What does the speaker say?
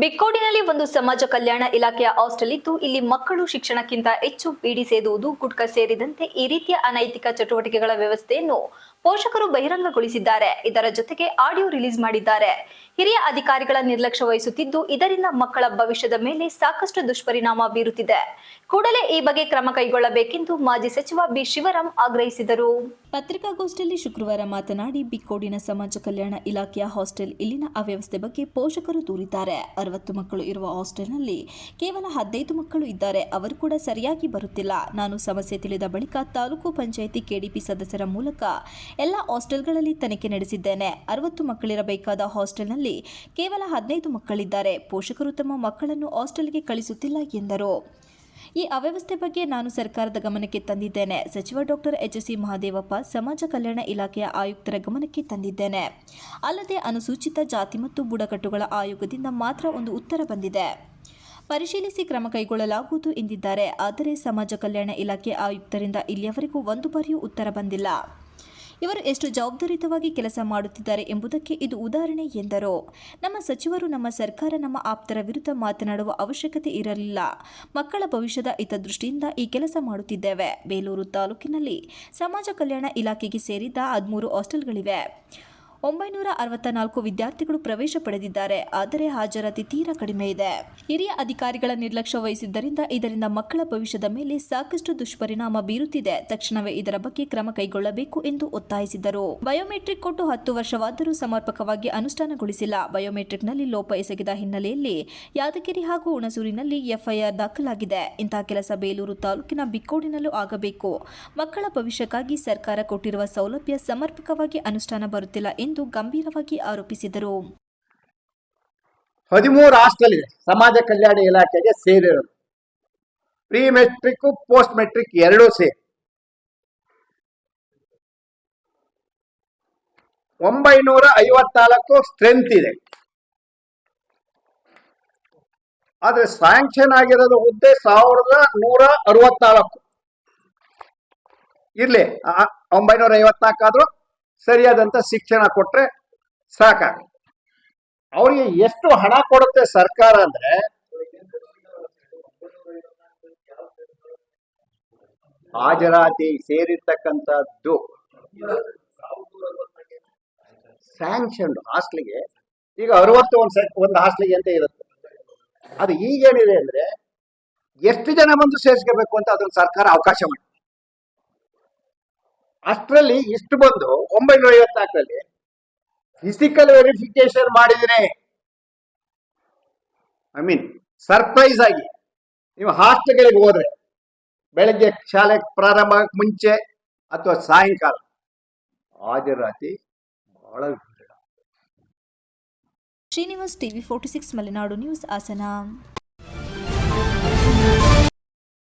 ಬಿಕ್ಕೋಡಿನಲ್ಲಿ ಒಂದು ಸಮಾಜ ಕಲ್ಯಾಣ ಇಲಾಖೆಯ ಹಾಸ್ಟೆಲ್ ಇದ್ದು, ಇಲ್ಲಿ ಮಕ್ಕಳು ಶಿಕ್ಷಣಕ್ಕಿಂತ ಹೆಚ್ಚು ಬೀಡಿ ಸೇದುವುದು, ಗುಟ್ಕಾ ಸೇರಿದಂತೆ ಈ ರೀತಿಯ ಅನೈತಿಕ ಚಟುವಟಿಕೆಗಳ ವ್ಯವಸ್ಥೆಯನ್ನು ಪೋಷಕರು ಬಹಿರಂಗಗೊಳಿಸಿದ್ದಾರೆ. ಇದರ ಜೊತೆಗೆ ಆಡಿಯೋ ರಿಲೀಸ್ ಮಾಡಿದ್ದಾರೆ. ಹಿರಿಯ ಅಧಿಕಾರಿಗಳ ನಿರ್ಲಕ್ಷ್ಯ ವಹಿಸುತ್ತಿದ್ದು, ಇದರಿಂದ ಮಕ್ಕಳ ಭವಿಷ್ಯದ ಮೇಲೆ ಸಾಕಷ್ಟು ದುಷ್ಪರಿಣಾಮ ಬೀರುತ್ತಿದೆ. ಕೂಡಲೇ ಈ ಬಗ್ಗೆ ಕ್ರಮ ಕೈಗೊಳ್ಳಬೇಕೆಂದು ಮಾಜಿ ಸಚಿವ ಬಿ ಶಿವರಾಮ್ ಆಗ್ರಹಿಸಿದರು. ಪತ್ರಿಕಾಗೋಷ್ಠಿಯಲ್ಲಿ ಶುಕ್ರವಾರ ಮಾತನಾಡಿ, ಬಿಕ್ಕೋಡಿನ ಸಮಾಜ ಕಲ್ಯಾಣ ಇಲಾಖೆಯ ಹಾಸ್ಟೆಲ್ ಇಲ್ಲಿನ ಅವ್ಯವಸ್ಥೆ ಬಗ್ಗೆ ಪೋಷಕರು ದೂರಿದ್ದಾರೆ. 60 ಮಕ್ಕಳು ಇರುವ ಹಾಸ್ಟೆಲ್ನಲ್ಲಿ ಕೇವಲ 15 ಮಕ್ಕಳು ಇದ್ದಾರೆ. ಅವರು ಕೂಡ ಸರಿಯಾಗಿ ಬರುತ್ತಿಲ್ಲ. ನಾನು ಸಮಸ್ಯೆ ತಿಳಿದ ಬಳಿಕ ತಾಲೂಕು ಪಂಚಾಯಿತಿ ಕೆಡಿಪಿ ಸದಸ್ಯರ ಮೂಲಕ ಎಲ್ಲ ಹಾಸ್ಟೆಲ್ಗಳಲ್ಲಿ ತನಿಖೆ ನಡೆಸಿದ್ದೇನೆ. 60 ಮಕ್ಕಳಿರಬೇಕಾದ ಹಾಸ್ಟೆಲ್ನಲ್ಲಿ ಕೇವಲ 15 ಮಕ್ಕಳಿದ್ದಾರೆ. ಪೋಷಕರು ತಮ್ಮ ಮಕ್ಕಳನ್ನು ಹಾಸ್ಟೆಲ್ಗೆ ಕಳಿಸುತ್ತಿಲ್ಲ ಎಂದರು. ಈ ಅವ್ಯವಸ್ಥೆ ಬಗ್ಗೆ ನಾನು ಸರ್ಕಾರದ ಗಮನಕ್ಕೆ ತಂದಿದ್ದೇನೆ. ಸಚಿವ ಡಾಕ್ಟರ್ ಎಚ್.ಸಿ. ಮಹದೇವಪ್ಪ, ಸಮಾಜ ಕಲ್ಯಾಣ ಇಲಾಖೆಯ ಆಯುಕ್ತರ ಗಮನಕ್ಕೆ ತಂದಿದ್ದೇನೆ. ಅಲ್ಲದೆ ಅನುಸೂಚಿತ ಜಾತಿ ಮತ್ತು ಬುಡಕಟ್ಟುಗಳ ಆಯೋಗದಿಂದ ಮಾತ್ರ ಒಂದು ಉತ್ತರ ಬಂದಿದೆ. ಪರಿಶೀಲಿಸಿ ಕ್ರಮ ಕೈಗೊಳ್ಳಲಾಗುವುದು ಎಂದಿದ್ದಾರೆ. ಆದರೆ ಸಮಾಜ ಕಲ್ಯಾಣ ಇಲಾಖೆ ಆಯುಕ್ತರಿಂದ ಇಲ್ಲಿಯವರೆಗೂ ಒಂದು ಬಾರಿಯೂ ಉತ್ತರ ಬಂದಿಲ್ಲ. ಇವರು ಎಷ್ಟು ಜವಾಬ್ದಾರಿಯುತವಾಗಿ ಕೆಲಸ ಮಾಡುತ್ತಿದ್ದಾರೆ ಎಂಬುದಕ್ಕೆ ಇದು ಉದಾಹರಣೆ ಎಂದರು. ನಮ್ಮ ಸಚಿವರು, ನಮ್ಮ ಸರ್ಕಾರ ನಮ್ಮ ಆಪ್ತರ ವಿರುದ್ಧ ಮಾತನಾಡುವ ಅವಶ್ಯಕತೆ ಇರಲಿಲ್ಲ. ಮಕ್ಕಳ ಭವಿಷ್ಯದ ಹಿತದೃಷ್ಟಿಯಿಂದ ಈ ಕೆಲಸ ಮಾಡುತ್ತಿದ್ದೇವೆ. ಬೇಲೂರು ತಾಲೂಕಿನಲ್ಲಿ ಸಮಾಜ ಕಲ್ಯಾಣ ಇಲಾಖೆಗೆ ಸೇರಿದ 13 ಹಾಸ್ಟೆಲ್ಗಳಿವೆ. 964 ವಿದ್ಯಾರ್ಥಿಗಳು ಪ್ರವೇಶ ಪಡೆದಿದ್ದಾರೆ. ಆದರೆ ಹಾಜರಾತಿ ತೀರಾ ಕಡಿಮೆ ಇದೆ. ಹಿರಿಯ ಅಧಿಕಾರಿಗಳ ನಿರ್ಲಕ್ಷ್ಯ ವಹಿಸಿದ್ದರಿಂದ ಇದರಿಂದ ಮಕ್ಕಳ ಭವಿಷ್ಯದ ಮೇಲೆ ಸಾಕಷ್ಟು ದುಷ್ಪರಿಣಾಮ ಬೀರುತ್ತಿದೆ. ತಕ್ಷಣವೇ ಇದರ ಬಗ್ಗೆ ಕ್ರಮ ಕೈಗೊಳ್ಳಬೇಕು ಎಂದು ಒತ್ತಾಯಿಸಿದರು. ಬಯೋಮೆಟ್ರಿಕ್ ಕೊಟ್ಟು 10 ವರ್ಷವಾದರೂ ಸಮರ್ಪಕವಾಗಿ ಅನುಷ್ಠಾನಗೊಳಿಸಿಲ್ಲ. ಬಯೋಮೆಟ್ರಿಕ್ನಲ್ಲಿ ಲೋಪ ಎಸಗಿದ ಹಿನ್ನೆಲೆಯಲ್ಲಿ ಯಾದಗಿರಿ ಹಾಗೂ ಹುಣಸೂರಿನಲ್ಲಿ ಎಫ್ಐಆರ್ ದಾಖಲಾಗಿದೆ. ಇಂತಹ ಕೆಲಸ ಬೇಲೂರು ತಾಲೂಕಿನ ಬಿಕ್ಕೋಡಿನಲ್ಲೂ ಆಗಬೇಕು. ಮಕ್ಕಳ ಭವಿಷ್ಯಕ್ಕಾಗಿ ಸರ್ಕಾರ ಕೊಟ್ಟಿರುವ ಸೌಲಭ್ಯ ಸಮರ್ಪಕವಾಗಿ ಅನುಷ್ಠಾನ ಬರುತ್ತಿಲ್ಲ ಎಂದು ಗಂಭೀರವಾಗಿ ಆರೋಪಿಸಿದರು. 13 ಹಾಸ್ಟೆಲ್ ಇದೆ ಸಮಾಜ ಕಲ್ಯಾಣ ಇಲಾಖೆಗೆ ಸೇರಿರೋದು. ಪ್ರೀ ಮೆಟ್ರಿಕ್, ಪೋಸ್ಟ್ ಮೆಟ್ರಿಕ್ ಎರಡೂ ಸೇರಿ 954 ಸ್ಟ್ರೆಂತ್ ಇದೆ. ಆದ್ರೆ ಸ್ಯಾಂಕ್ಷನ್ ಆಗಿರೋದು ಹುದ್ದೆ 1164. ಇರ್ಲಿ, 954 ಆದ್ರೂ ಸರಿಯಾದಂತ ಶಿಕ್ಷಣ ಕೊಟ್ರೆ ಸಾಕಾಗ. ಅವರಿಗೆ ಎಷ್ಟು ಹಣ ಕೊಡುತ್ತೆ ಸರ್ಕಾರ ಅಂದ್ರೆ, ಹಾಜರಾತಿ ಸೇರಿರ್ತಕ್ಕಂಥದ್ದು ಸ್ಯಾಂಕ್ಷನ್ ಹಾಸ್ಟೆಲ್ಗೆ ಈಗ 60 ಒಂದು ಹಾಸ್ಟೆಲ್ಗೆ ಅಂತ ಇರುತ್ತೆ. ಅದು ಈಗೇನಿದೆ ಅಂದ್ರೆ, ಎಷ್ಟು ಜನ ಬಂದು ಸೇರಿಸ್ಕೋಬೇಕು ಅಂತ ಅದೊಂದು ಸರ್ಕಾರ ಅವಕಾಶ ಮಾಡಿ, ಅಷ್ಟರಲ್ಲಿ ಇಷ್ಟು ಬಂದು 954ರಲ್ಲಿ ಫಿಸಿಕಲ್ ವೆರಿಫಿಕೇಶನ್ ಮಾಡಿದ್ರೆ, ಸರ್ಪ್ರೈಸ್ ಆಗಿ ನೀವು ಹಾಸ್ಟೆಲ್ಗಳಿಗೆ ಹೋದ್ರೆ ಬೆಳಗ್ಗೆ ಶಾಲೆ ಪ್ರಾರಂಭ ಮುಂಚೆ ಅಥವಾ ಸಾಯಂಕಾಲ ಹಾಜರಾತಿ ಬಹಳ ವಿರಳ. Srinivas, TV 46 Malenadu news, Hassan.